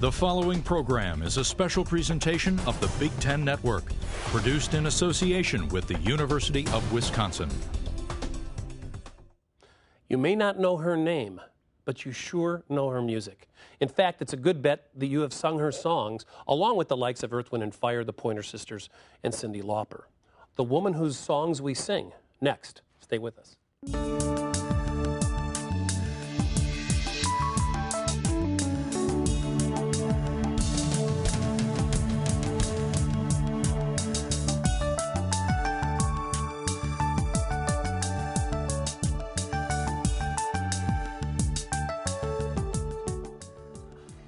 The following program is a special presentation of the Big Ten Network, produced in association with the University of Wisconsin. You may not know her name, but you sure know her music. In fact, it's a good bet that you have sung her songs, along with the likes of Earth, Wind and Fire, the Pointer Sisters, and Cyndi Lauper. The woman whose songs we sing. Next. Stay with us.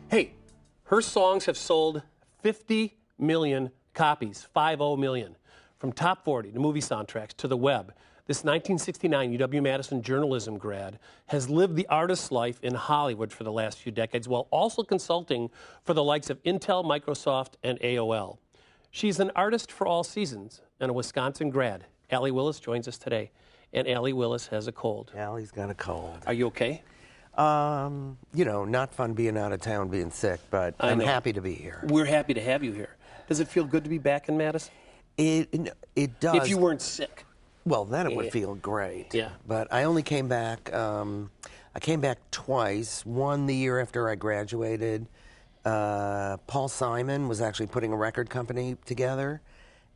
Hey, her songs have sold 50 million copies, 50 million. From top 40 to movie soundtracks to the web, this 1969 UW-Madison journalism grad has lived the artist's life in Hollywood for the last few decades while also consulting for the likes of Intel, Microsoft, and AOL. She's an artist for all seasons and a Wisconsin grad. Allee Willis joins us today, and Allee Willis has a cold. Allee's got a cold. Are you okay? You know, not fun being out of town, being sick, but I'm happy to be here. We're happy to have you here. Does it feel good to be back in Madison? It does. If you weren't sick. Well, then it would feel great. Yeah. But I only came back, I came back twice. One the year after I graduated. Paul Simon was actually putting a record company together,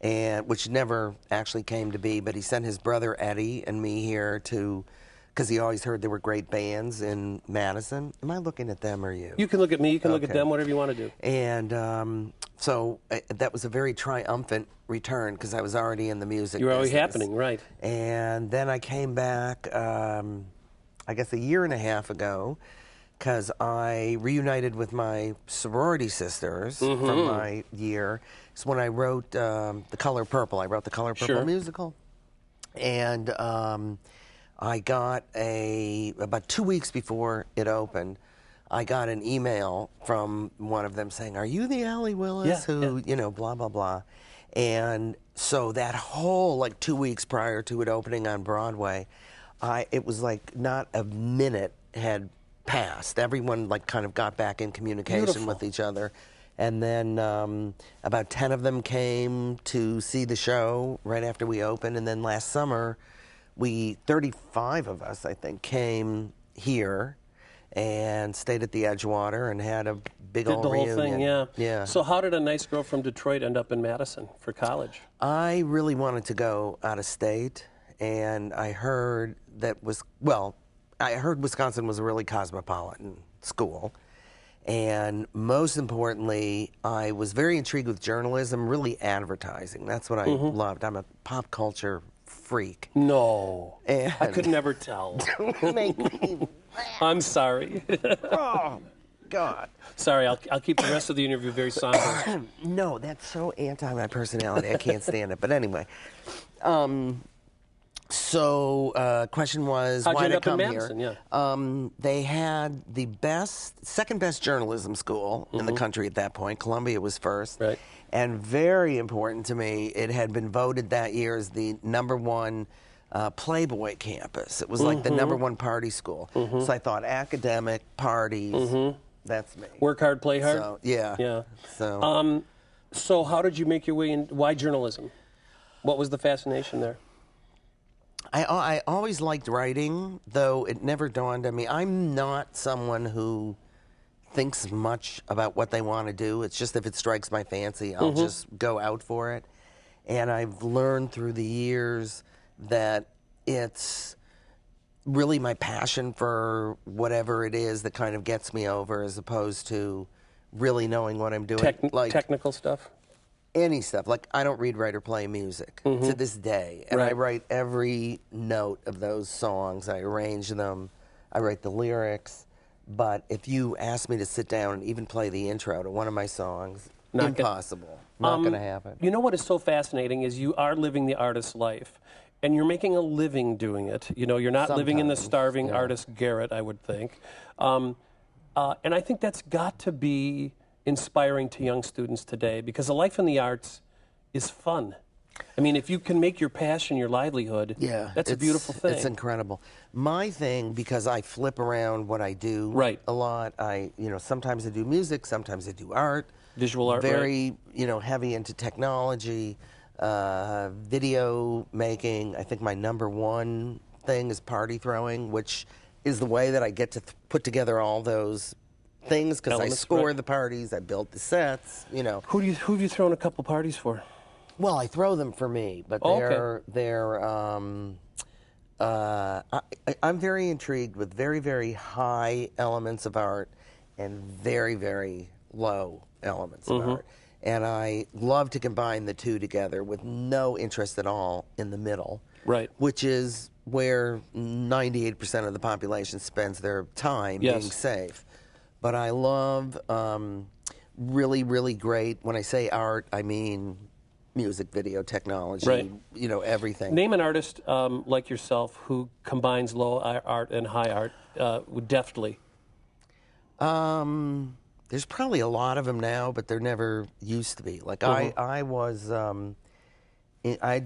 which never actually came to be, but he sent his brother Eddie and me here because he always heard there were great bands in Madison. Am I looking at them or you? You can look at me, you can look at them, whatever you want to do. And so that was a very triumphant return because I was already in the music You were already business. happening, right. And then I came back, I guess a year and a half ago, because I reunited with my sorority sisters from my year. It's when I wrote The Color Purple. I wrote The Color Purple musical. And I got about 2 weeks before it opened, I got an email from one of them saying, "Are you the Allee Willis you know, blah, blah, blah." And so that whole, 2 weeks prior to it opening on Broadway, it was like not a minute had passed. Everyone kind of got back in communication with each other. And then about 10 of them came to see the show right after we opened. And then last summer, 35 of us, I think, came here and stayed at the Edgewater and had a big old reunion. Did the whole thing, yeah. So how did a nice girl from Detroit end up in Madison for college? I really wanted to go out of state, and I heard I heard Wisconsin was a really cosmopolitan school. And most importantly, I was very intrigued with journalism, really advertising. That's what I loved. I'm a pop culture freak. No, And I could never tell. Don't make me I'm sorry. Oh, God. Sorry, I'll keep the rest of the interview very somber. No, that's so anti my personality. I can't stand it. But anyway, question was, how'd you why end did I up come in Madison? here? Yeah. They had the second best journalism school in the country at that point. Columbia was first. Right. And very important to me, it had been voted that year as the #1 Playboy campus. It was like the #1 party school. So I thought academic, parties, that's me. Work hard, play hard? So, yeah. Yeah. So, So how did you make your way in? Why journalism? What was the fascination there? I always liked writing, though it never dawned on me. I'm not someone who thinks much about what they want to do. It's just if it strikes my fancy, I'll just go out for it. And I've learned through the years that it's really my passion for whatever it is that kind of gets me over, as opposed to really knowing what I'm doing. Technical stuff? Any stuff. I don't read, write, or play music to this day. And I write every note of those songs. I arrange them. I write the lyrics. But if you ask me to sit down and even play the intro to one of my songs, impossible. Not going to happen. You know what is so fascinating is you are living the artist's life. And you're making a living doing it. You know, you're not living in the starving artist garret, I would think. And I think that's got to be inspiring to young students today, because a life in the arts is fun. I mean, if you can make your passion your livelihood, that's a beautiful thing. It's incredible. My thing, because I flip around what I do a lot, sometimes I do music, sometimes I do art. Visual art, very, heavy into technology, video making. I think my #1 thing is party throwing, which is the way that I get to put together all those things, because I score the parties, I build the sets, Who have you thrown a couple parties for? Well, I throw them for me, but I'm very intrigued with very, very high elements of art and very, very low elements of art. And I love to combine the two together with no interest at all in the middle, which is where 98% of the population spends their time being safe. But I love really, really great, when I say art, I mean music, video, technology, everything. Name an artist like yourself who combines low art and high art deftly. There's probably a lot of them now, but there never used to be. Like I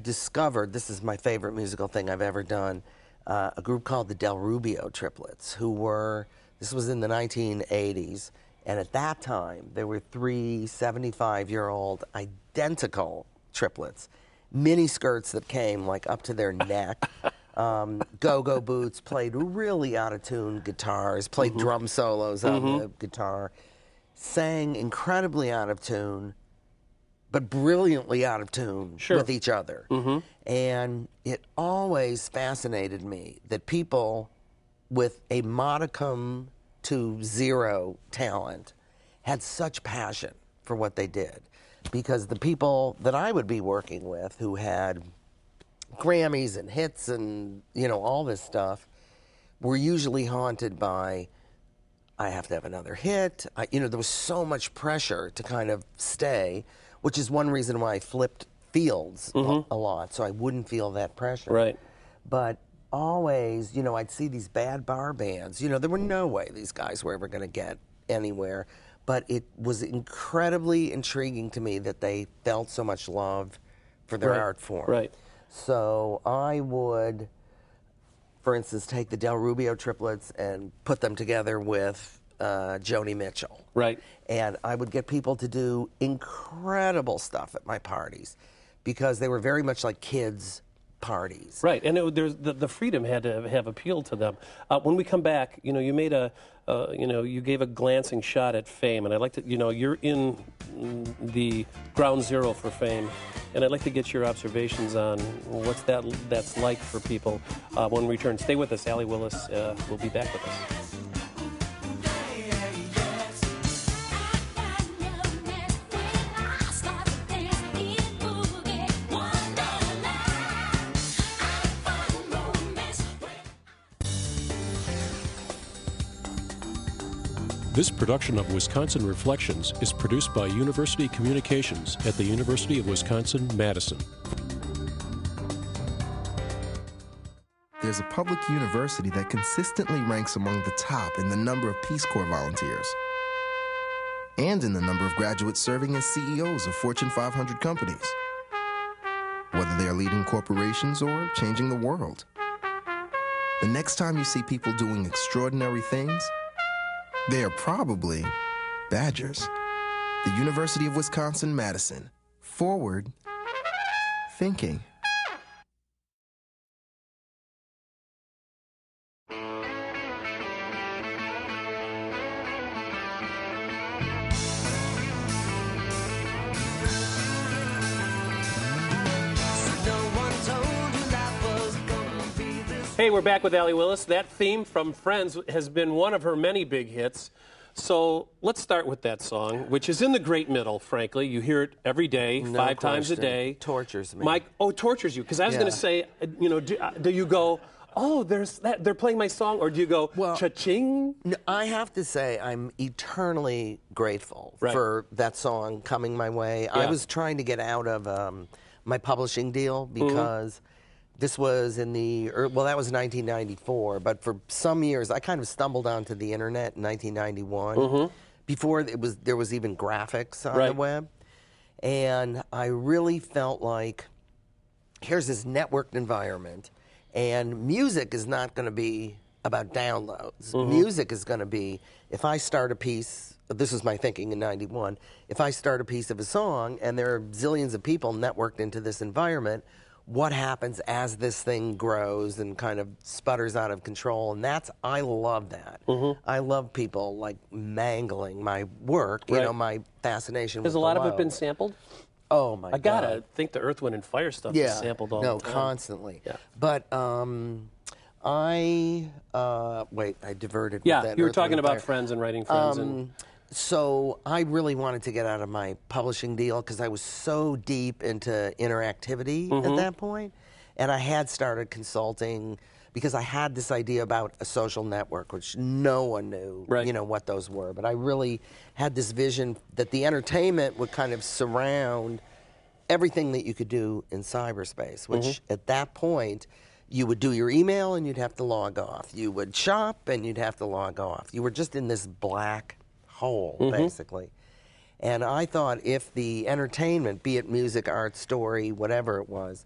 discovered, this is my favorite musical thing I've ever done, a group called the Rubio Triplets, this was in the 1980s, and at that time, there were 3 75-year-old identical triplets, mini skirts that came like up to their neck, go-go boots, played really out-of-tune guitars, played drum solos on the guitar, sang incredibly out of tune, but brilliantly out of tune with each other. And it always fascinated me that people with a modicum to zero talent had such passion for what they did. Because the people that I would be working with who had Grammys and hits and, all this stuff were usually haunted by, I have to have another hit. There was so much pressure to kind of stay, which is one reason why I flipped fields a lot, so I wouldn't feel that pressure. But always, I'd see these bad bar bands. There were no way these guys were ever going to get anywhere. But it was incredibly intriguing to me that they felt so much love for their art form. So I would, for instance, take the Rubio Triplets and put them together with Joni Mitchell. And I would get people to do incredible stuff at my parties because they were very much like kids' parties. And the freedom had to have appealed to them. When we come back, you made you gave a glancing shot at fame, and I'd like to, you're in the ground zero for fame, and I'd like to get your observations on what's that's like for people when we return. Stay with us. Allee Willis will be back with us. This production of Wisconsin Reflections is produced by University Communications at the University of Wisconsin-Madison. There's a public university that consistently ranks among the top in the number of Peace Corps volunteers and in the number of graduates serving as CEOs of Fortune 500 companies, whether they are leading corporations or changing the world. The next time you see people doing extraordinary things, they are probably Badgers. The University of Wisconsin-Madison. Forward thinking. Hey, we're back with Allee Willis. That theme from Friends has been one of her many big hits. So let's start with that song, which is in the great middle, frankly. You hear it every day, no 5 question. times a day. Tortures me. Mike, tortures you. Because I was going to say, do you go, oh, they're playing my song, or do you go, cha-ching? No, I have to say I'm eternally grateful for that song coming my way. I was trying to get out of my publishing deal because this was in that was 1994, but for some years I kind of stumbled onto the internet in 1991 before there was even graphics on the web, and I really felt like here's this networked environment, and music is not going to be about downloads. Music is going to be, if I start a piece, this was my thinking in 91, if I start a piece of a song and there are zillions of people networked into this environment, what happens as this thing grows and kind of sputters out of control? And I love that. I love people like mangling my work, you know, my fascination with Has a lot of it been sampled? Oh my God. I gotta think the Earth, Wind, and Fire stuff is sampled all the time. Constantly. Yeah. But I diverted. Yeah, with that you were Earth, talking Wind, about Fire. friends and writing friends. And So I really wanted to get out of my publishing deal because I was so deep into interactivity at that point. And I had started consulting because I had this idea about a social network, which no one knew, you know, what those were. But I really had this vision that the entertainment would kind of surround everything that you could do in cyberspace, which at that point, you would do your email and you'd have to log off. You would shop and you'd have to log off. You were just in this black hole, basically. And I thought if the entertainment, be it music, art, story, whatever it was,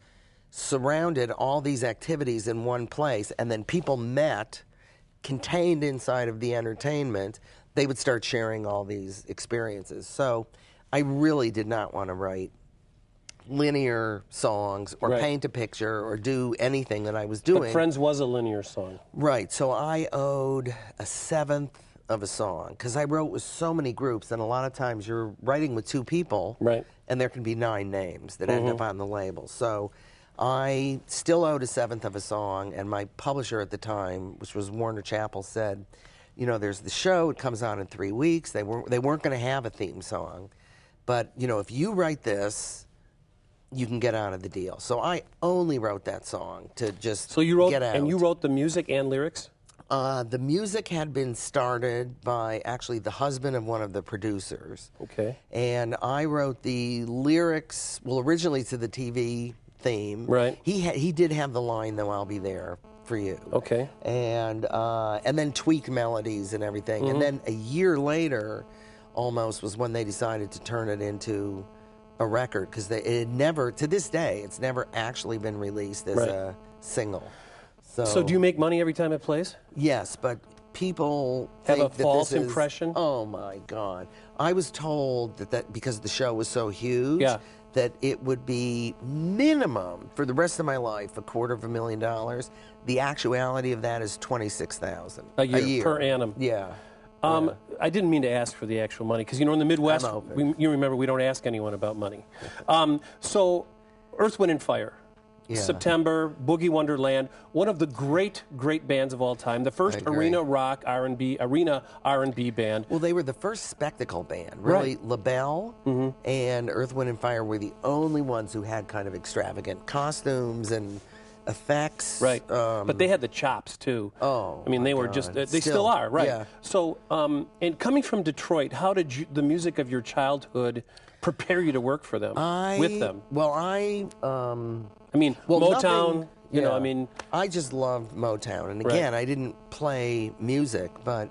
surrounded all these activities in one place, and then people met, contained inside of the entertainment, they would start sharing all these experiences. So I really did not want to write linear songs or paint a picture or do anything that I was doing. But Friends was a linear song. Right. So I owed a seventh of a song because I wrote with so many groups, and a lot of times you're writing with two people, and there can be 9 names that end up on the label. So I still owed a seventh of a song, and my publisher at the time, which was Warner Chappell, said, you know, there's the show, it comes on in 3 weeks. They weren't going to have a theme song, but, you know, if you write this, you can get out of the deal. So I only wrote that song to just get out. And you wrote the music and lyrics? The music had been started by actually the husband of one of the producers. Okay. And I wrote the lyrics, well, originally to the TV theme. Right. He did have the line, though, I'll be there for you. Okay. And then tweaked melodies and everything. And then a year later, almost, was when they decided to turn it into a record, because it had never, to this day, it's never actually been released as a single. So do you make money every time it plays? Yes, but people have think a false that this impression. Oh my God! I was told that because the show was so huge, that it would be minimum for the rest of my life $250,000. The actuality of that is $26,000 a year per annum. Yeah. I didn't mean to ask for the actual money because, you know, in the Midwest, you remember, we don't ask anyone about money. So, Earth, Wind, and Fire. September, Boogie Wonderland, one of the great bands of all time. The first arena R&B band. Well, they were the first spectacle band. Really, LaBelle and Earth, Wind, and Fire were the only ones who had kind of extravagant costumes and effects. Right. But they had the chops, too. Oh, I mean, they were just, they still are, right. Yeah. So, and coming from Detroit, how did the music of your childhood prepare you to work for them, with them? Well, Motown, you know, I mean. I just loved Motown. And again, I didn't play music, but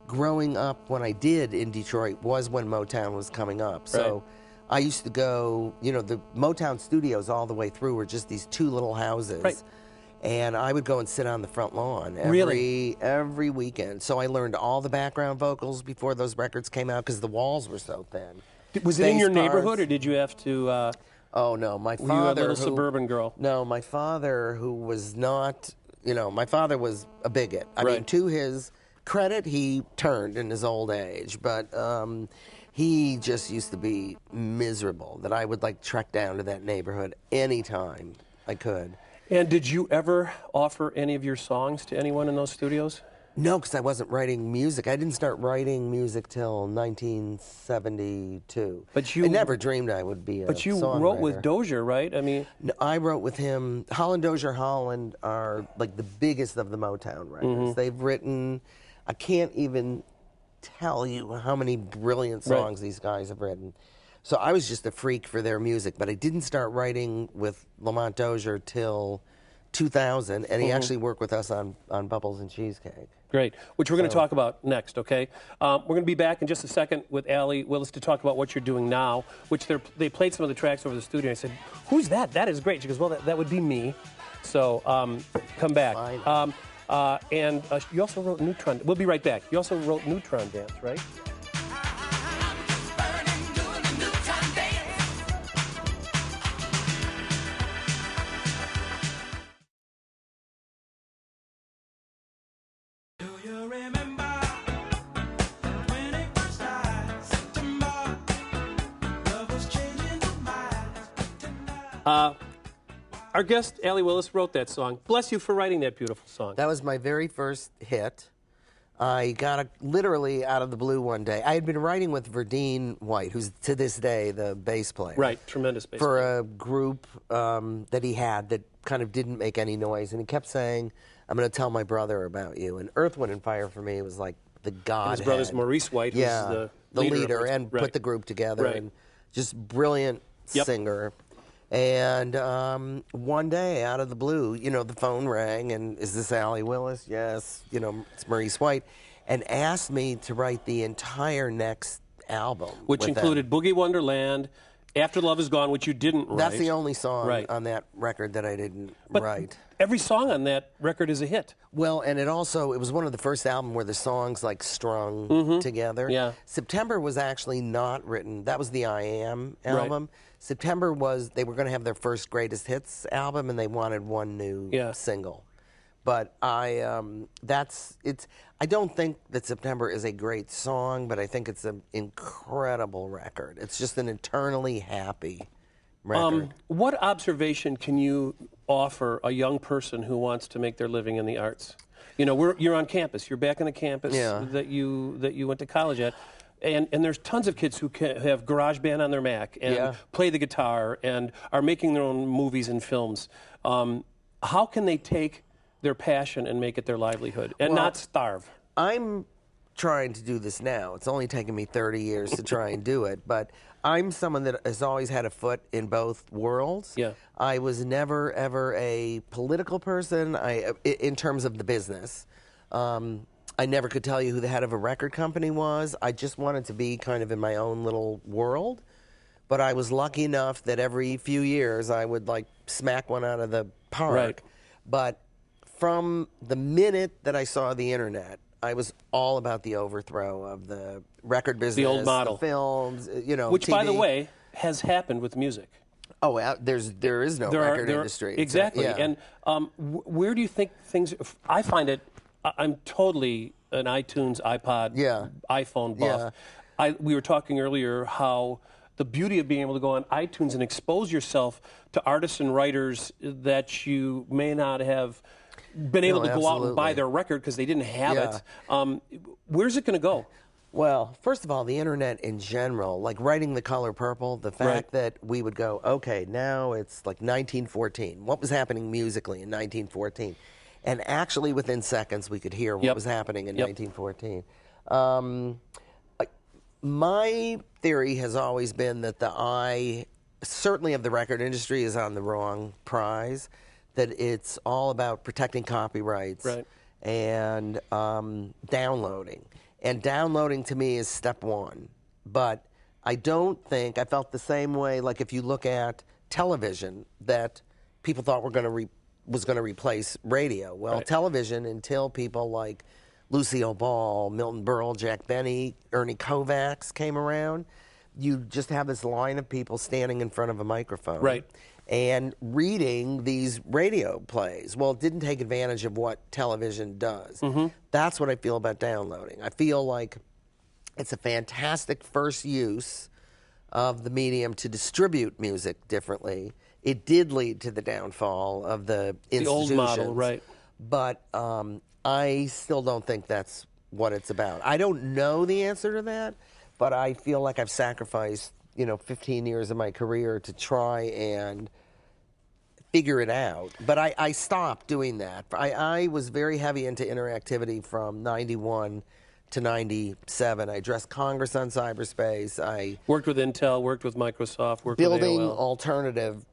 growing up when I did in Detroit was when Motown was coming up. So I used to go, you know, the Motown studios all the way through were just these 2 little houses. Right. And I would go and sit on the front lawn every weekend. So I learned all the background vocals before those records came out because the walls were so thin. Was it in your neighborhood, or did you have to... Oh, no, my father... Were you a little suburban girl? No, my father, who was not... You know, my father was a bigot. I mean, to his credit, he turned in his old age. But he just used to be miserable, that I would, like, trek down to that neighborhood anytime I could. And did you ever offer any of your songs to anyone in those studios? No, because I wasn't writing music. I didn't start writing music till 1972. But I never dreamed I would be a But you songwriter. wrote with Dozier, right? I mean, no, I wrote with him. Holland Dozier Holland are like the biggest of the Motown records. They've written, I can't even tell you how many brilliant songs these guys have written. So I was just a freak for their music, but I didn't start writing with Lamont Dozier till 2000, and he actually worked with us on Bubbles and Cheesecake. Great, which we're going to talk about next, okay? We're going to be back in just a second with Allee Willis to talk about what you're doing now, which they played some of the tracks over the studio. I said, who's that? That is great. She goes, well, that would be me. So come back. And you also wrote Neutron. We'll be right back. You also wrote Neutron Dance, right? Our guest, Allee Willis, wrote that song. Bless you for writing that beautiful song. That was my very first hit. I got it literally out of the blue one day. I had been writing with Verdine White, who's to this day the bass player. Right, tremendous bass player. player. For a group that he had that kind of didn't make any noise. And he kept saying, I'm going to tell my brother about you. And Earth, Wind, and Fire for me was like the godhead. And his brother's Maurice White, who's the leader and put the group together. Right. And just brilliant singer. And one day, out of the blue, the phone rang, and is this Allee Willis? Yes. It's Maurice White, and asked me to write the entire next album. Which included Boogie Wonderland, After Love Is Gone, which you didn't write. That's the only song on that record that I didn't write. Every song on that record is a hit. Well, and it was one of the first albums where the songs strung together. Yeah. September was actually not written. That was the I Am album. Right. September they were going to have their first greatest hits album, and they wanted one new single. But I don't think that September is a great song, but I think it's an incredible record. It's just an eternally happy record. What observation can you offer a young person who wants to make their living in the arts? You're on campus. You're back on the campus that you went to college at. And there's tons of kids who have GarageBand on their Mac and play the guitar and are making their own movies and films. How can they take their passion and make it their livelihood and not starve? I'm trying to do this now. It's only taken me 30 years to try and do it, but I'm someone that has always had a foot in both worlds. Yeah. I was never, ever a political person in terms of the business. I never could tell you who the head of a record company was. I just wanted to be kind of in my own little world. But I was lucky enough that every few years I would smack one out of the park. Right. But from the minute that I saw the internet, I was all about the overthrow of the record business, the old model, the films, which, TV. by the way, has happened with music. Oh, there is no record industry. Exactly. And where do you think things? I find it. I'm totally an iTunes, iPod, iPhone buff. We were talking earlier how the beauty of being able to go on iTunes and expose yourself to artists and writers that you may not have been able to go out and buy their record because they didn't have it. Where's it going to go? Well, first of all, the internet in general, writing The Color Purple, the fact that we would go, okay, now it's 1914. What was happening musically in 1914? And actually, within seconds, we could hear what was happening in 1914. My theory has always been that the eye, certainly of the record industry, is on the wrong prize, that it's all about protecting copyrights and downloading. And downloading, to me, is step one. But I don't think, I felt the same way, if you look at television, that people thought was going to replace radio. Well, television, until people like Lucille Ball, Milton Berle, Jack Benny, Ernie Kovacs came around, you just have this line of people standing in front of a microphone and reading these radio plays. Well, it didn't take advantage of what television does. That's what I feel about downloading. I feel like it's a fantastic first use of the medium to distribute music differently. It did lead to the downfall of the institutions. The old model, right. But I still don't think that's what it's about. I don't know the answer to that, but I feel like I've sacrificed, 15 years of my career to try and figure it out. But I stopped doing that. I was very heavy into interactivity from 91 to 97. I addressed Congress on cyberspace. I worked with Intel, worked with Microsoft, worked with AOL. Building alternative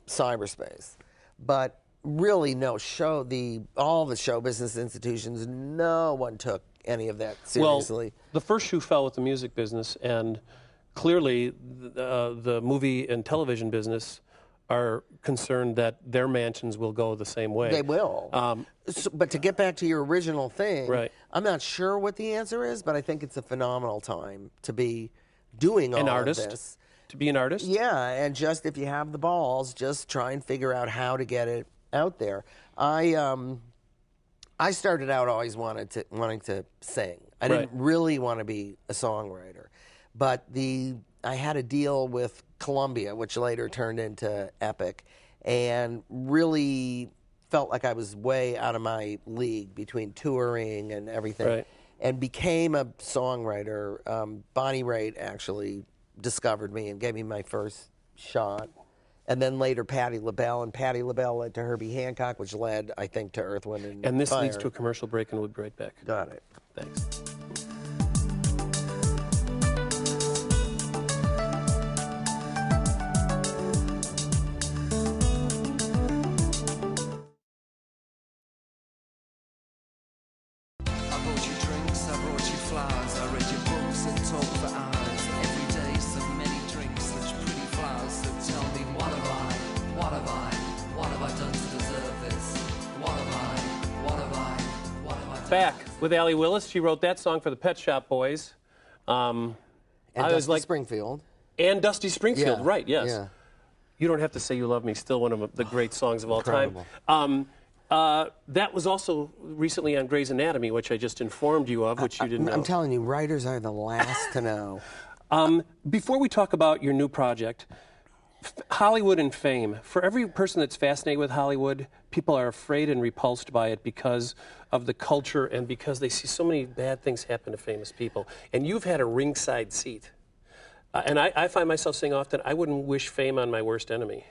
cyberspace. But really no all the show business institutions, no one took any of that seriously. Well, the first shoe fell with the music business, and clearly the movie and television business are concerned that their mansions will go the same way. They will. But to get back to your original thing, right. I'm not sure what the answer is, but I think it's a phenomenal time to be doing all of this. To be an artist? Yeah, and just if you have the balls, just try and figure out how to get it out there. I started out always wanting to sing. I didn't really want to be a songwriter, but I had a deal with Columbia, which later turned into Epic, and really felt like I was way out of my league between touring and everything, and became a songwriter. Bonnie Raitt actually discovered me and gave me my first shot. And then later Patti LaBelle, and Patti LaBelle led to Herbie Hancock, which led, I think, to Earth, Wind, and Fire. And this leads to a commercial break, and we'll be right back. Got it. Thanks. I brought you drinks, I brought you flowers, I read your books and talk for hours. Every day so many drinks, such pretty flowers. So tell me, what have I done to deserve this? What have I done? Back with Allee Willis. She wrote that song for the Pet Shop Boys. And Dusty Springfield. And Dusty Springfield, Yeah, right, yes. yeah. You Don't Have to Say You Love Me, still one of the great songs of all Incredible. time. That was also recently on Grey's Anatomy, which I just informed you of, which you didn't know. I'm telling you, writers are the last to know. Before we talk about your new project, Hollywood and fame. For every person that's fascinated with Hollywood, people are afraid and repulsed by it because of the culture and because they see so many bad things happen to famous people. And you've had a ringside seat. And I find myself saying often, I wouldn't wish fame on my worst enemy.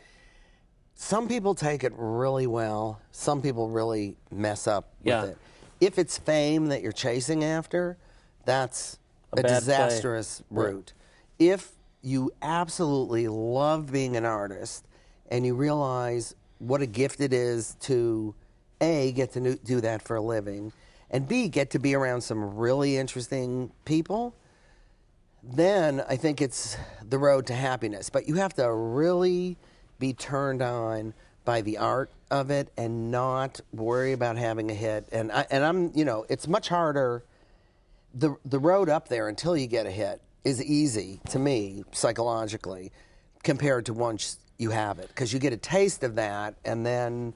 Some people take it really well. Some people really mess up with it. If it's fame that you're chasing after, that's a disastrous route. If you absolutely love being an artist and you realize what a gift it is to, A, get to do that for a living, and B, get to be around some really interesting people, then I think it's the road to happiness. But you have to really be turned on by the art of it and not worry about having a hit. And I'm, it's much harder. The road up there until you get a hit is easy to me psychologically compared to once you have it, because you get a taste of that, and then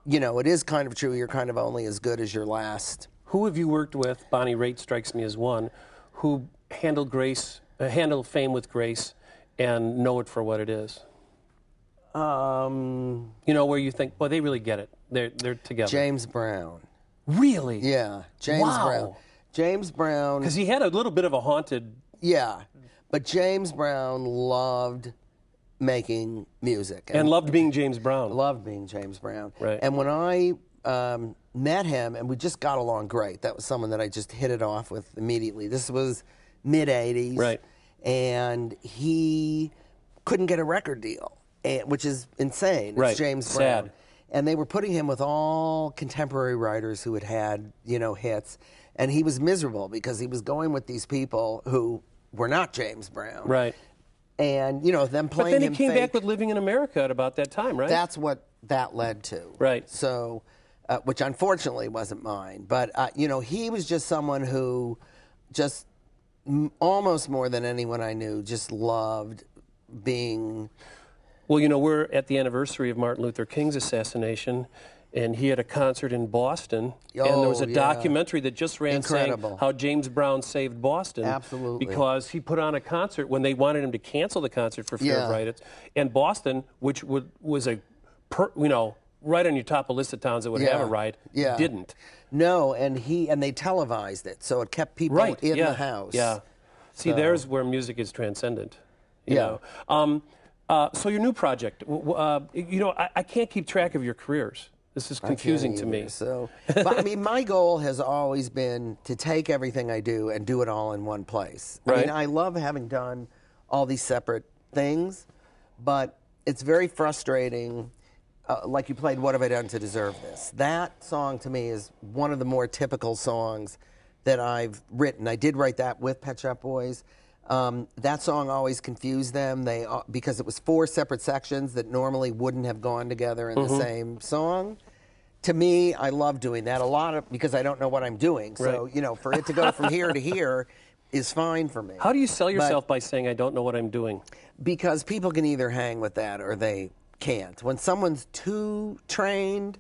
it is kind of true, you're kind of only as good as your last. Who have you worked with? Bonnie Raitt strikes me as one who handled fame with grace and know it for what it is. Where you think, well, they really get it, they're together. James Brown. Really? Yeah, James Brown. James Brown. Because he had a little bit of a haunted... Yeah, but James Brown loved making music. And loved being James Brown. Loved being James Brown. Right. And when I met him, and we just got along great, that was someone that I just hit it off with immediately. This was mid-'80s. Right. And he couldn't get a record deal, which is insane. Right. It's James Brown. Sad. And they were putting him with all contemporary writers who had hits. And he was miserable because he was going with these people who were not James Brown. Right. And, them playing him. But then he came back with Living in America at about that time, right? That's what that led to. Right. So, which unfortunately wasn't mine. But, he was just someone who just almost more than anyone I knew just loved being... Well, we're at the anniversary of Martin Luther King's assassination, and he had a concert in Boston, and there was a documentary that just ran saying how James Brown saved Boston. Absolutely. Because he put on a concert when they wanted him to cancel the concert for fear of riots, and Boston, which was right on your top of list of towns that would have a riot, didn't. No, and they televised it, so it kept people in the house. Yeah. See, there's where music is transcendent. You know. So your new project, I can't keep track of your careers. This is confusing to me. So, but, my goal has always been to take everything I do and do it all in one place. Right. I love having done all these separate things, but it's very frustrating like you played What Have I Done to Deserve This? That song to me is one of the more typical songs that I've written. I did write that with Pet Shop Boys. That song always confused them because it was 4 separate sections that normally wouldn't have gone together in the same song. To me, I love doing that because I don't know what I'm doing. So, for it to go from here to here is fine for me. How do you sell yourself by saying, I don't know what I'm doing? Because people can either hang with that or they can't. When someone's too trained,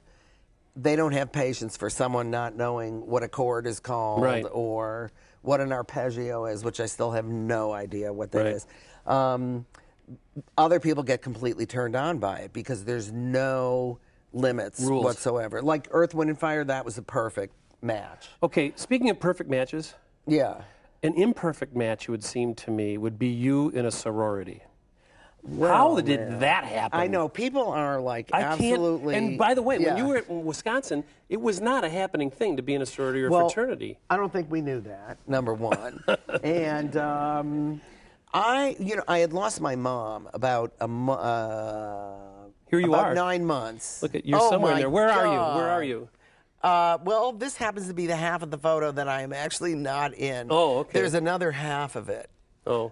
they don't have patience for someone not knowing what a chord is called or what an arpeggio is, which I still have no idea what that is. Other people get completely turned on by it because there's no limits whatsoever. Like Earth, Wind, and Fire, that was a perfect match. Okay, speaking of perfect matches, yeah, an imperfect match, it would seem to me, would be you in a sorority. Well, how did that happen? I know. People are like absolutely... And by the way, when you were in Wisconsin, it was not a happening thing to be in a sorority or fraternity. I don't think we knew that, number one. And I had lost my mom about Here you about are. 9 months. Look at you somewhere in there. Where are you? Where are you? Well, this happens to be the half of the photo that I am actually not in. Oh, okay. There's another half of it. Oh.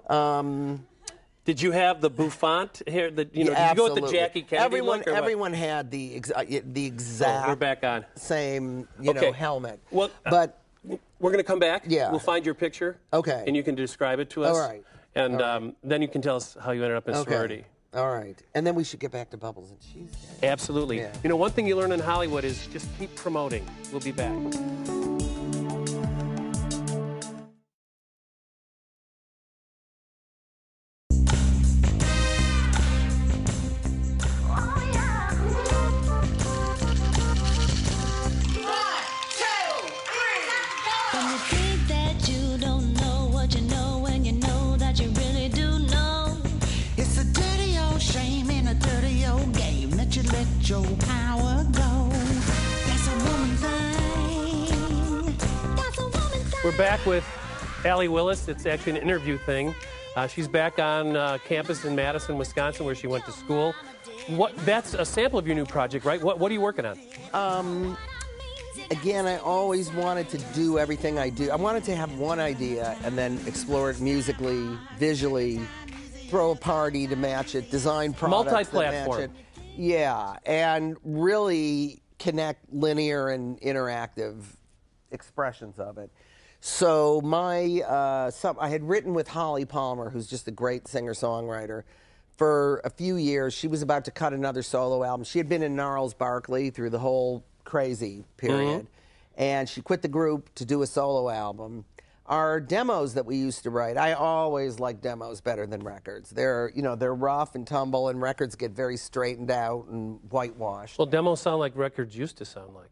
Did you have the bouffant hair? Did you go with the Jackie Kennedy look? Everyone had the exact we're back on. same helmet. Well, but we're going to come back. Yeah. We'll find your picture. Okay. And you can describe it to us. All right. And then you can tell us how you ended up in sorority. All right. And then we should get back to Bubbles and Cheesecake. Absolutely. Yeah. One thing you learn in Hollywood is just keep promoting. We'll be back. Your power go. That's a woman thing. That's a woman thing. We're back with Allee Willis. It's actually an interview thing. She's back on campus in Madison, Wisconsin, where she went to school. That's a sample of your new project, right? What are you working on? Again, I always wanted to do everything I do. I wanted to have one idea and then explore it musically, visually, throw a party to match it, design products multi-platform. that match it. Yeah, and really connect linear and interactive expressions of it. So I had written with Holly Palmer, who's just a great singer-songwriter, for a few years. She was about to cut another solo album. She had been in Gnarls Barkley through the whole crazy period, and she quit the group to do a solo album. Our demos that we used to write, I always like demos better than records. They're rough and tumble, and records get very straightened out and whitewashed. Well, demos sound like records used to sound like.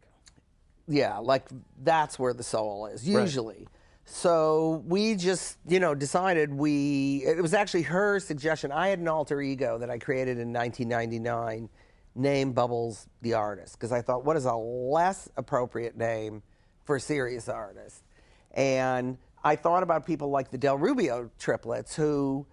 Yeah, like that's where the soul is, usually. Right. So we just, decided it was actually her suggestion. I had an alter ego that I created in 1999 named Bubbles the Artist, because I thought, what is a less appropriate name for a serious artist? And I thought about people like the Rubio Triplets who,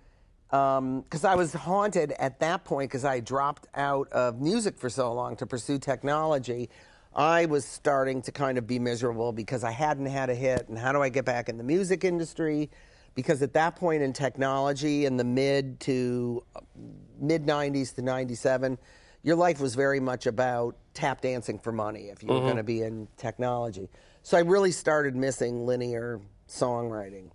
because I was haunted at that point because I dropped out of music for so long to pursue technology. I was starting to kind of be miserable because I hadn't had a hit, and how do I get back in the music industry? Because at that point in technology, in the mid 90s to 97, your life was very much about tap dancing for money if you were going to be in technology. So I really started missing linear songwriting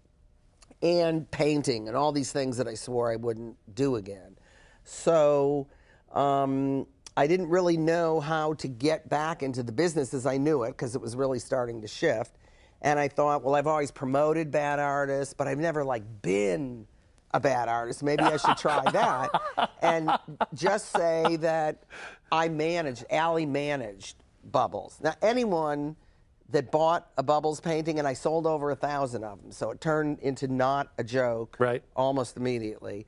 and painting and all these things that I swore I wouldn't do again. So I didn't really know how to get back into the business as I knew it, because it was really starting to shift. And I thought, well, I've always promoted bad artists, but I've never been a bad artist. Maybe I should try that and just say that Allee managed Bubbles. Now, anyone that bought a Bubbles painting, and I sold over 1,000 of them, so it turned into not a joke almost immediately.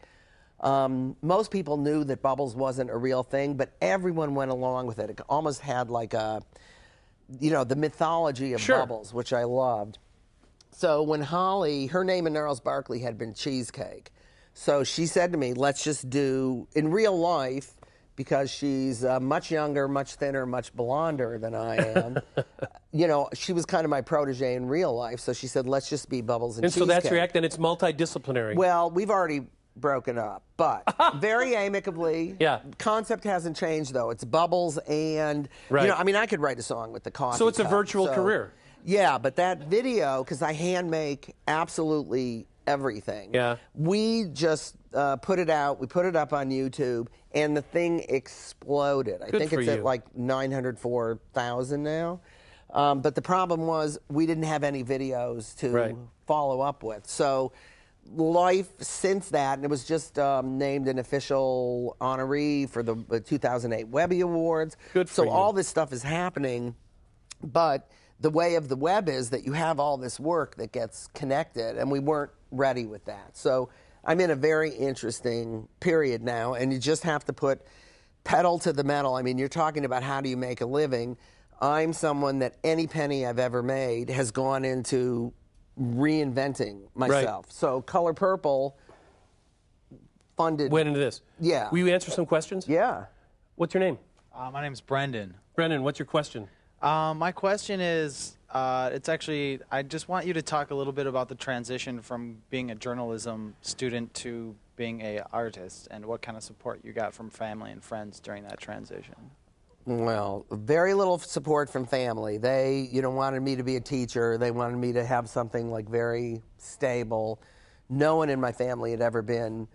Most people knew that Bubbles wasn't a real thing, but everyone went along with it. It almost had the mythology of Bubbles, which I loved. So when Holly, her name in Gnarls Barkley had been Cheesecake. So she said to me, let's just do, in real life, because she's much younger, much thinner, much blonder than I am. You know, she was kind of my protege in real life, so she said, let's just be Bubbles and And so that's Cheesecake. your act, and it's multidisciplinary. Well, we've already broken up, but very amicably. Yeah. Concept hasn't changed, though. It's Bubbles and, Right. you know, I mean, I could write a song with the coffee So it's a cup, virtual career. Yeah, but that video, because I hand make absolutely everything. Yeah. We just put it out. We put it up on YouTube, and the thing exploded. I Good think for it's at you. like 904,000 now. But the problem was we didn't have any videos to Right. follow up with. So life since that, and it was just named an official honoree for the 2008 Webby Awards. Good for so you. all this stuff is happening, but the way of the web is that you have all this work that gets connected, and we weren't ready with that. So I'm in a very interesting period now, and you just have to put pedal to the metal. I mean, you're talking about how do you make a living. I'm someone that any penny I've ever made has gone into reinventing myself. So Color Purple funded. Went into this. Yeah. Will you answer some questions? Yeah. What's your name? My name's Brendan. Brendan, what's your question? My question is, it's actually, I just want you to talk a little bit about the transition from being a journalism student to being a artist, and what kind of support you got from family and friends during that transition. Well, very little support from family. They, you know, wanted me to be a teacher. They wanted me to have something like very stable. No one in my family had ever been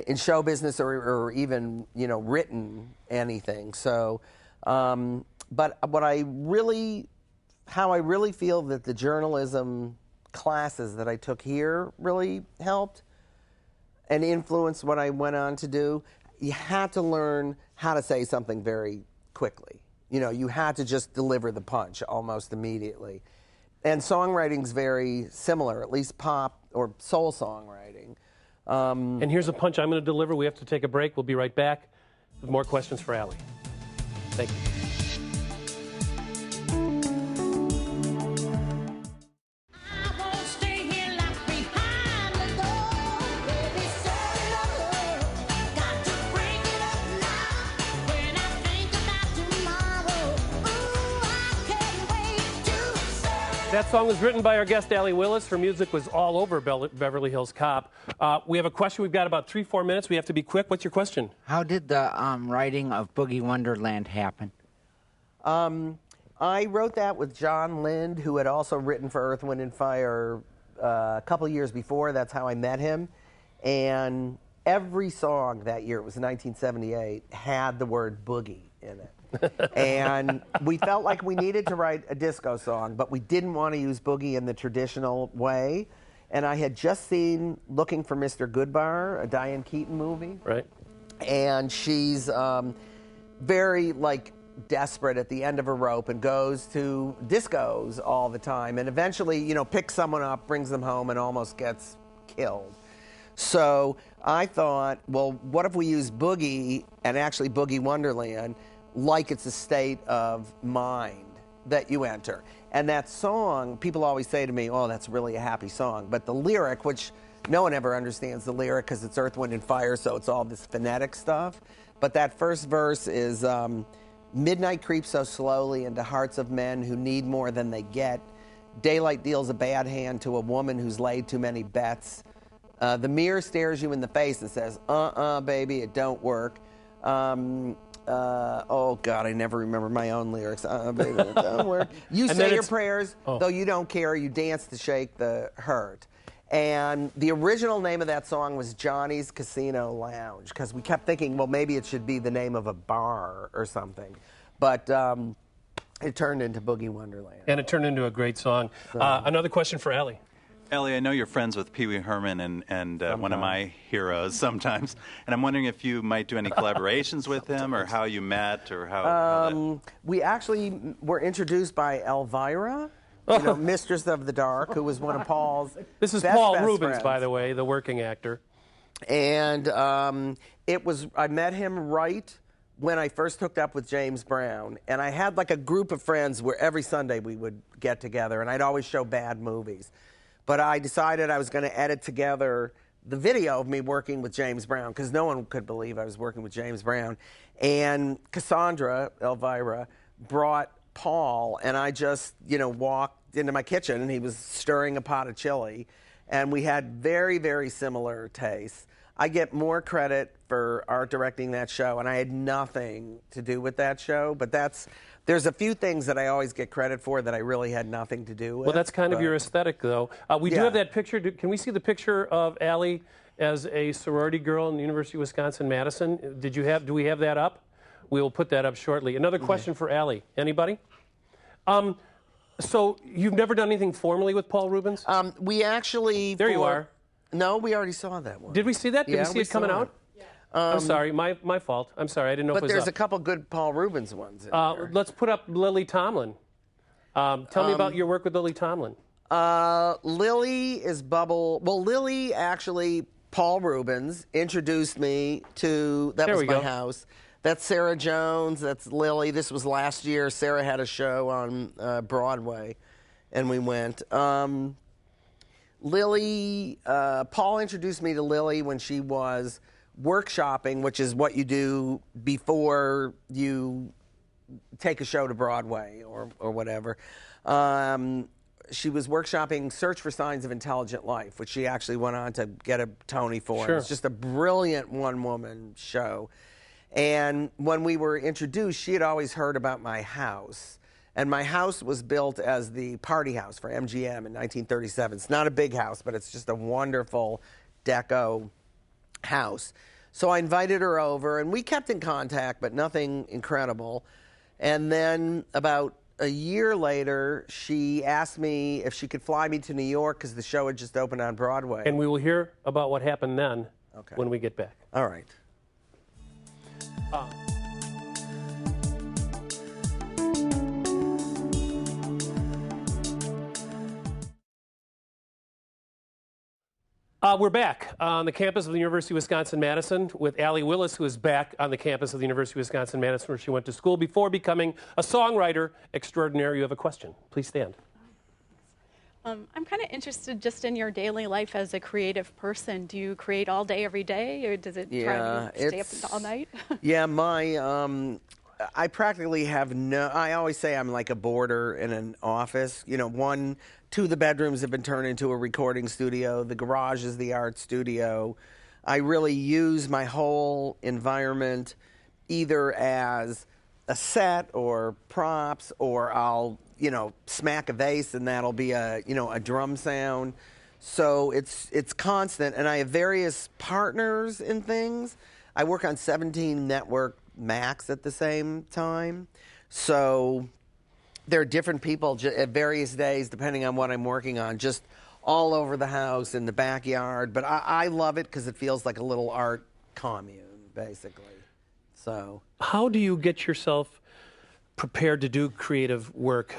in show business or even, you know, written anything. So, but what I really, how I really feel that the journalism classes that I took here really helped and influenced what I went on to do. You had to learn how to say something very quickly. You know, you had to just deliver the punch almost immediately. And songwriting's very similar, at least pop or soul songwriting. And here's a punch I'm going to deliver. We have to take a break. We'll be right back with more questions for Allie. Thank you. I won't stay here locked behind the door. Baby, say love. Got to break it up now. When I think about tomorrow, ooh, I can't wait to say. That song was written by our guest, Allee Willis. Her music was all over Beverly Hills Cop. We have a question. We've got about 3-4 minutes. We have to be quick. What's your question? How did the writing of Boogie Wonderland happen? I wrote that with John Lind, who had also written for Earth, Wind, and Fire a couple years before. That's how I met him. And every song that year, it was 1978, had the word boogie in it. And we felt like we needed to write a disco song, but we didn't want to use boogie in the traditional way. And I had just seen Looking for Mr. Goodbar, a Diane Keaton movie. Right. And she's very, like, desperate at the end of a rope and goes to discos all the time and eventually, you know, picks someone up, brings them home, and almost gets killed. So I thought, well, what if we use boogie and actually Boogie Wonderland like it's a state of mind that you enter. And that song, people always say to me, oh, that's really a happy song. But the lyric, which no one ever understands the lyric because it's Earth, Wind, and Fire, so it's all this phonetic stuff. But that first verse is, midnight creeps so slowly into hearts of men who need more than they get. Daylight deals a bad hand to a woman who's laid too many bets. The mirror stares you in the face and says, baby, it don't work. Oh, God, I never remember my own lyrics. Baby, it don't work. You say your prayers, though you don't care. You dance to shake the hurt. And the original name of that song was Johnny's Casino Lounge, because we kept thinking, well, maybe it should be the name of a bar or something. But it turned into Boogie Wonderland. And it turned into a great song. Another question for Allie. Allie, I know you're friends with Pee Wee Herman and one of my heroes sometimes. And I'm wondering if you might do any collaborations with him or how you met or how we actually were introduced by Elvira, you know, Mistress of the Dark, who was one of Paul's This is best Paul Rubens, friends. by the way, the working actor. And I met him right when I first hooked up with James Brown. And I had like a group of friends where every Sunday we would get together, and I'd always show bad movies. But I decided I was going to edit together the video of me working with James Brown, because no one could believe I was working with James Brown. And Cassandra, Elvira, brought Paul, and I just, walked into my kitchen, and he was stirring a pot of chili. And we had very, very similar tastes. I get more credit for art directing that show, and I had nothing to do with that show. But there's a few things that I always get credit for that I really had nothing to do with. Well, that's kind of your aesthetic, though. We do have that picture. Can we see the picture of Allee as a sorority girl in the University of Wisconsin-Madison? Do we have that up? We will put that up shortly. Another question for Allee. Anybody? So you've never done anything formally with Paul Rubens? We actually... There you are. No, we already saw that one. Did we see that? Did we see it coming out? Yeah. I'm sorry. My fault. I'm sorry. I didn't know if it was But there's up. a couple good Paul Rubens ones in there. Let's put up Lily Tomlin. Tell me about your work with Lily Tomlin. Lily is Bubble. Well, Lily actually, Paul Rubens introduced me to, that was my house. That's Sarah Jones. That's Lily. This was last year. Sarah had a show on Broadway, and we went. Lily, Paul introduced me to Lily when she was workshopping, which is what you do before you take a show to Broadway or whatever. She was workshopping Search for Signs of Intelligent Life, which she actually went on to get a Tony for. Sure. It was just a brilliant one-woman show. And when we were introduced, she had always heard about my house. And my house was built as the party house for MGM in 1937. It's not a big house, but it's just a wonderful deco house. So I invited her over, and we kept in contact, but nothing incredible. And then about a year later, she asked me if she could fly me to New York because the show had just opened on Broadway. And we will hear about what happened then when we get back. All right. We're back on the campus of the University of Wisconsin-Madison with Allee Willis, who is back on the campus of the University of Wisconsin-Madison, where she went to school before becoming a songwriter extraordinaire. You have a question. Please stand. I'm kind of interested just in your daily life as a creative person. Do you create all day, every day, or does it try to stay up all night? Yeah, I practically have I always say I'm like a boarder in an office. Two of the bedrooms have been turned into a recording studio. The garage is the art studio. I really use my whole environment either as a set or props, or I'll, smack a vase and that'll be a drum sound. So it's constant, and I have various partners in things. I work on 17 network Macs at the same time. So there are different people at various days, depending on what I'm working on, just all over the house, in the backyard. But I love it because it feels like a little art commune, basically. So, how do you get yourself prepared to do creative work?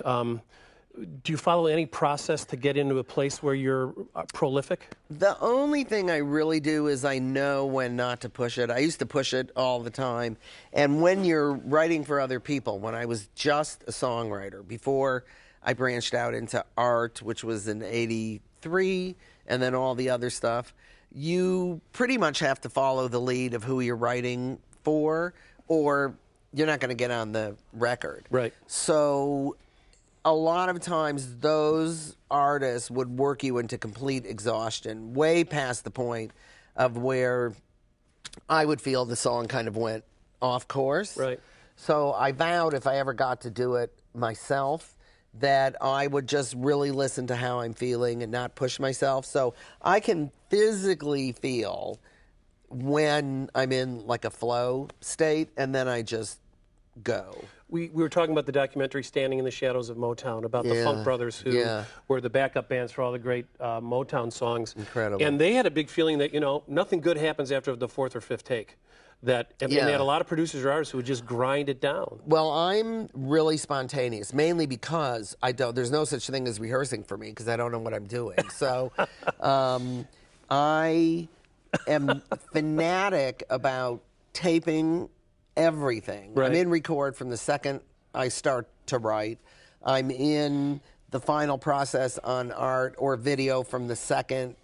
Do you follow any process to get into a place where you're prolific? The only thing I really do is I know when not to push it. I used to push it all the time. And when you're writing for other people, when I was just a songwriter, before I branched out into art, which was in '83, and then all the other stuff, you pretty much have to follow the lead of who you're writing for, or you're not going to get on the record. Right. So a lot of times those artists would work you into complete exhaustion, way past the point of where I would feel the song kind of went off course. Right. So I vowed if I ever got to do it myself that I would just really listen to how I'm feeling and not push myself. So I can physically feel when I'm in like a flow state, and then I just go. We were talking about the documentary Standing in the Shadows of Motown, about the Funk Brothers, who were the backup bands for all the great Motown songs. Incredible. And they had a big feeling that, nothing good happens after the fourth or fifth take. And they had a lot of producers or artists who would just grind it down. Well, I'm really spontaneous, mainly because there's no such thing as rehearsing for me, because I don't know what I'm doing. So I am fanatic about taping everything. Right. I'm in record from the second I start to write. I'm in the final process on art or video from the second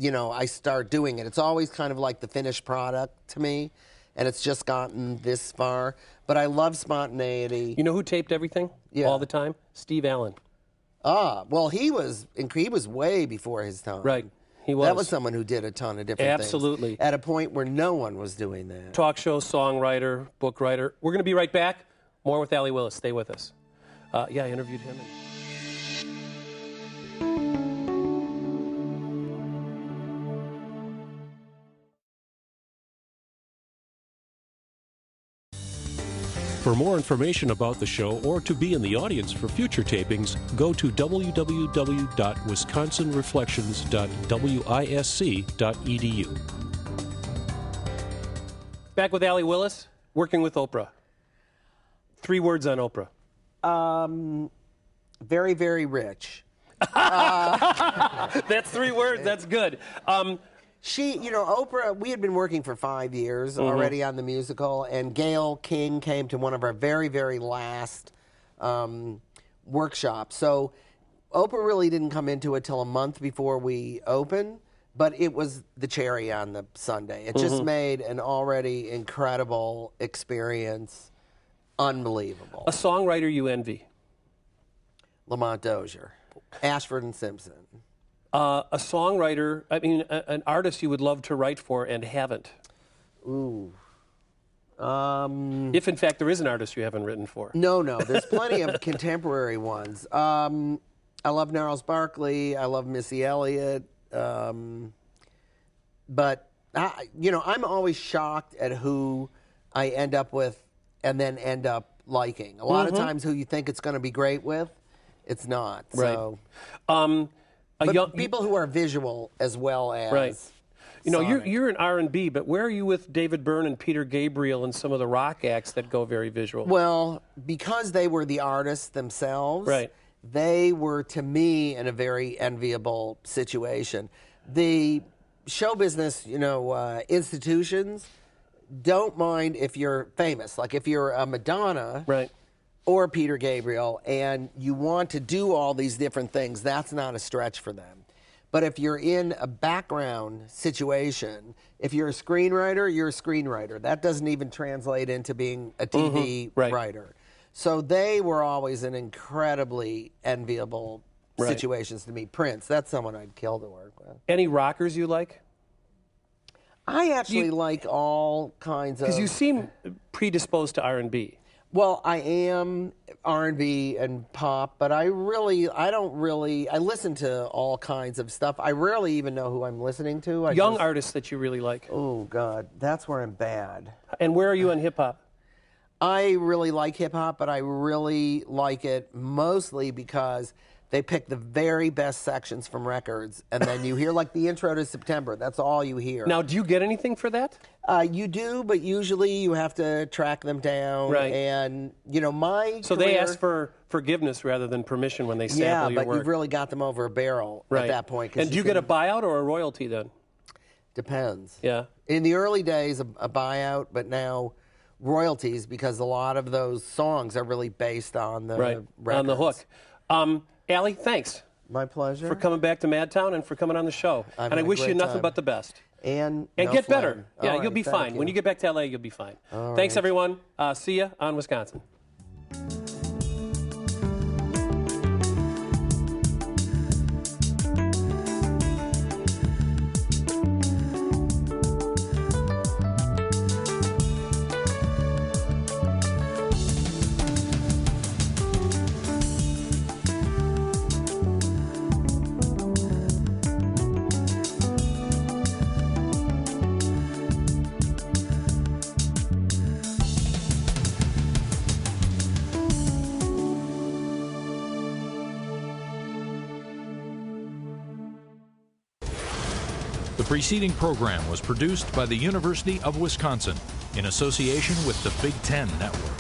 I start doing it. It's always kind of like the finished product to me, and it's just gotten this far. But I love spontaneity. You know who taped everything all the time? Steve Allen. Ah, well, he was way before his time. Right, he was. That was someone who did a ton of different things. Absolutely. At a point where no one was doing that. Talk show, songwriter, book writer. We're going to be right back. More with Allee Willis. Stay with us. I interviewed him. For more information about the show or to be in the audience for future tapings, go to www.wisconsinreflections.wisc.edu. Back with Allee Willis, working with Oprah. 3 words on Oprah. Very, very rich. That's 3 words. That's good. Oprah, we had been working for 5 years already on the musical, and Gayle King came to one of our very, very last workshops. So Oprah really didn't come into it till a month before we opened, but it was the cherry on the sundae. It just made an already incredible experience unbelievable. A songwriter you envy? Lamont Dozier, Ashford and Simpson. A songwriter, an artist you would love to write for and haven't? Ooh. If, in fact, there is an artist you haven't written for. No, there's plenty of contemporary ones. I love Gnarls Barkley. I love Missy Elliott. But, I'm always shocked at who I end up with and then end up liking. A lot of times who you think it's going to be great with, it's not. Right. So. But people who are visual as well as right. sonic. You're in R&B, but where are you with David Byrne and Peter Gabriel and some of the rock acts that go very visual? Well, because they were the artists themselves, right. They were, to me, in a very enviable situation. The show business, institutions don't mind if you're famous. Like if you're a Madonna, right, or Peter Gabriel, and you want to do all these different things, that's not a stretch for them. But if you're in a background situation, if you're a screenwriter, you're a screenwriter. That doesn't even translate into being a TV writer. So they were always in incredibly enviable situations to me. Prince, that's someone I'd kill to work with. Any rockers you like? I actually like all kinds of... Because you seem predisposed to R&B. Well, I am R&B and pop, but I listen to all kinds of stuff. I rarely even know who I'm listening to. Young artists that you really like. Oh, God, that's where I'm bad. And where are you on hip-hop? I really like hip-hop, but I really like it mostly because they pick the very best sections from records, and then you hear like the intro to September. That's all you hear. Now, do you get anything for that? You do, but usually you have to track them down. Right. And, So they ask for forgiveness rather than permission when they sample your work. Yeah, but you've really got them over a barrel at that point. And do you get a buyout or a royalty then? Depends. Yeah. In the early days, a buyout, but now royalties, because a lot of those songs are really based on the records. On the hook. Allee, thanks. My pleasure. For coming back to Madtown and for coming on the show. And I wish you nothing but the best. And get better. Yeah, right, you'll be fine. You. When you get back to LA, you'll be fine. All Thanks, right. everyone. See ya on Wisconsin. The preceding program was produced by the University of Wisconsin in association with the Big Ten Network.